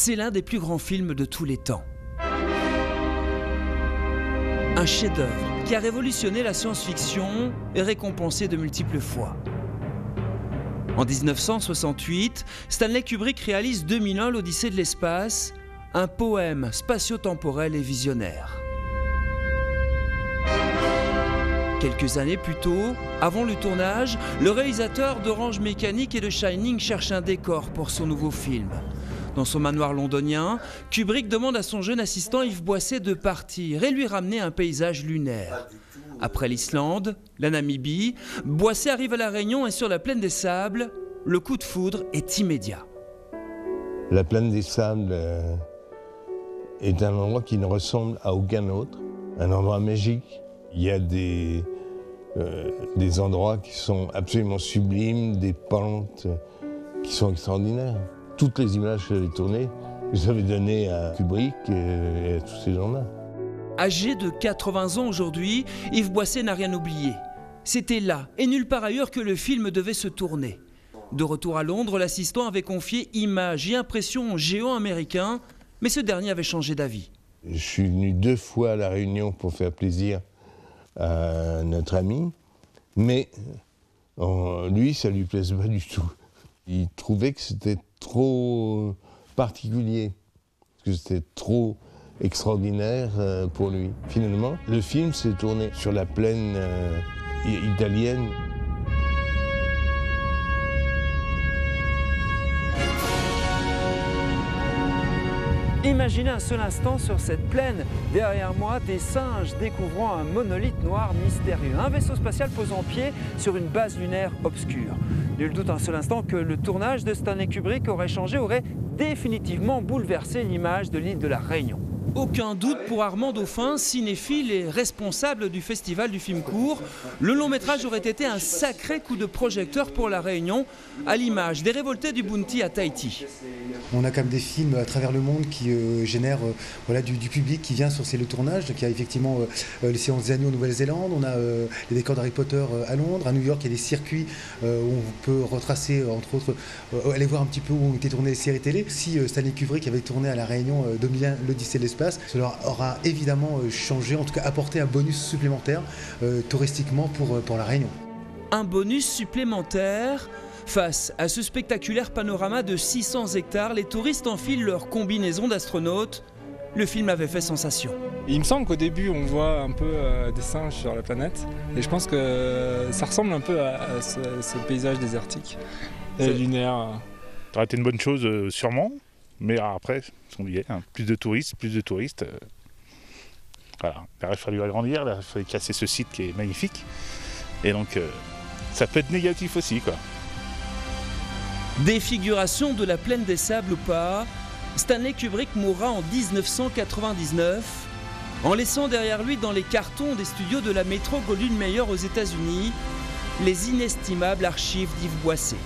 C'est l'un des plus grands films de tous les temps. Un chef-d'œuvre qui a révolutionné la science-fiction et récompensé de multiples fois. En 1968, Stanley Kubrick réalise 2001 l'Odyssée de l'espace, un poème spatio-temporel et visionnaire. Quelques années plus tôt, avant le tournage, le réalisateur d'Orange Mécanique et de Shining cherche un décor pour son nouveau film. Dans son manoir londonien, Kubrick demande à son jeune assistant Yves Boisset de partir et lui ramener un paysage lunaire. Après l'Islande, la Namibie, Boisset arrive à La Réunion et sur la plaine des Sables, le coup de foudre est immédiat. La plaine des Sables est un endroit qui ne ressemble à aucun autre, un endroit magique. Il y a des endroits qui sont absolument sublimes, des pentes qui sont extraordinaires. Toutes les images que j'avais tournées, je les avais données à Kubrick et à tous ces gens-là. Âgé de 80 ans aujourd'hui, Yves Boisset n'a rien oublié. C'était là et nulle part ailleurs que le film devait se tourner. De retour à Londres, l'assistant avait confié images et impressions au géant américain, mais ce dernier avait changé d'avis. Je suis venu 2 fois à La Réunion pour faire plaisir à notre ami, mais lui, ça lui plaisait pas du tout. Il trouvait que c'était trop particulier, que c'était trop extraordinaire pour lui. Finalement, le film s'est tourné sur la plaine italienne. Imaginez un seul instant sur cette plaine, derrière moi, des singes découvrant un monolithe noir mystérieux. Un vaisseau spatial posant pied sur une base lunaire obscure. Nul doute un seul instant que le tournage de Stanley Kubrick aurait définitivement bouleversé l'image de l'île de la Réunion. Aucun doute pour Armand Dauphin, cinéphile et responsable du festival du film court. Le long métrage aurait été un sacré coup de projecteur pour la Réunion, à l'image des révoltés du Bounty à Tahiti. On a quand même des films à travers le monde qui génèrent du public qui vient sur le tournage. Donc il y a effectivement les séances des agneaux en Nouvelle-Zélande, on a les décors d'Harry Potter à Londres, à New York il y a des circuits où on peut retracer, entre autres, aller voir un petit peu où ont été tournées les séries télé. Si Stanley Kubrick avait tourné à La Réunion 2001 l'Odyssée de l'espace, cela aura évidemment changé, en tout cas apporté un bonus supplémentaire touristiquement pour La Réunion. Un bonus supplémentaire. Face à ce spectaculaire panorama de 600 hectares, les touristes enfilent leur combinaison d'astronautes. Le film avait fait sensation. Il me semble qu'au début, on voit un peu des singes sur la planète. Et je pense que ça ressemble un peu à ce paysage désertique et lunaire. Ça aurait été une bonne chose, sûrement. Mais après, on y est, hein, plus de touristes. Voilà. Il aurait fallu agrandir, il aurait fallu casser ce site qui est magnifique. Et donc, ça peut être négatif aussi, quoi. Défiguration de la plaine des Sables ou pas, Stanley Kubrick mourra en 1999, en laissant derrière lui dans les cartons des studios de la Metro-Goldwyn-Mayer aux États-Unis les inestimables archives d'Yves Boisset.